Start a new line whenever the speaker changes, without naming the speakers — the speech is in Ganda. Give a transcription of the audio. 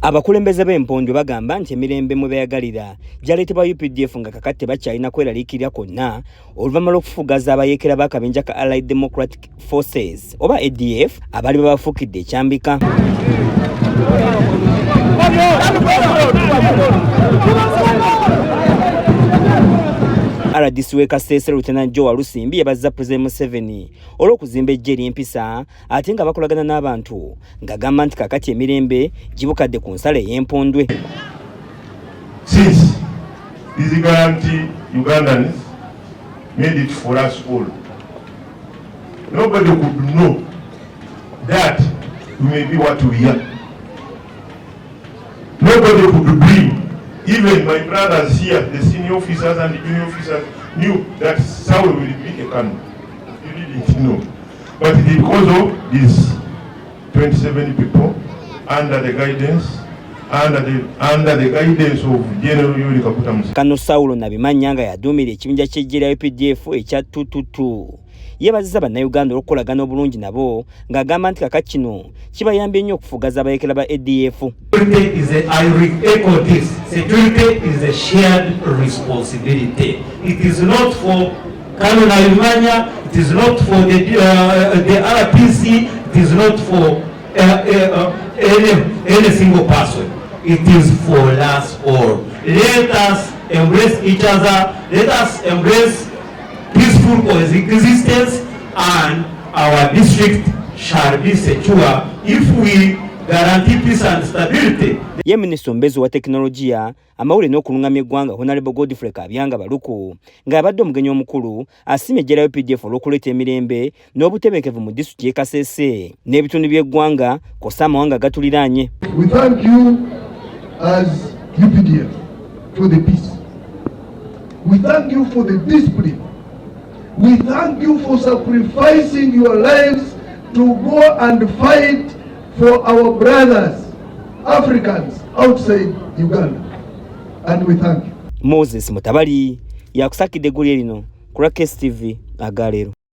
Abakulembeze b'empondo bagamba nti emirembe mwe bayagalira gyaleetebwa UPDF nga kakati bakyalina kweraliikirira konna oluvannyuma lw'okufugaza abayeekera b'akabinja ka Allied Democratic Forces oba ADF abali babafukidde ekyambika. RDC we Kasese Lieutenant Joe Walusimbi yabazza President Museveni olw'okuzimba eggye ery'empisa ate nga bakolagana n'abantu ng'agamba nti kakati emirembe gibukadde ku nsala ey'empondwe.
Since this guarantee Ugandans made it for us all, nobody could know that we may be what we are. Nobody could dream. Even my brothers here, the senior officers and the junior officers, knew that Saul will be a canon. You didn't know. But because of these 27 people, under the guidance of General Yoweri Kaguta Museveni.
Kano Saulo Nabimanya nga yaduumira ekibinja ky'eggye lya UPDF ekya 222. Yeebazizza bannayuganda olw'okukolagana obulungi nabo ng'agamba nti kaka kino kibayambye nnyo okufugaza abayeekera ba ADF.
Security is a shared responsibility. It is not for Colonel Nabimanya, it is not for the RPC, it is not for any single person. It is for us all. Let us embrace each other. Let us embrace peaceful coexistence, and our district shall be secure if we guarantee peace and stability.
Ye Minisita omubeezi wa tekinologiya amawulire n'okulungamya eggwanga Honorable Godfrey Kabyanga Baluku ng'abadde omugenyi omukulu asiimye eggye lya UPDF olw'okuleeta emirembe n'obutebenkevu mu disitulikiti y'e Kasese n'ebitundu by'eggwanga kw'ossa amawanga agatuliraanye.
We thank you as UPDF for the peace. We thank you for the discipline. We thank you for sacrificing your lives to go and fight for our brothers, Africans outside Uganda. And we thank you.
Moses Mutabali yakusakidde eggulire lino ku Kasese TV Agaleero.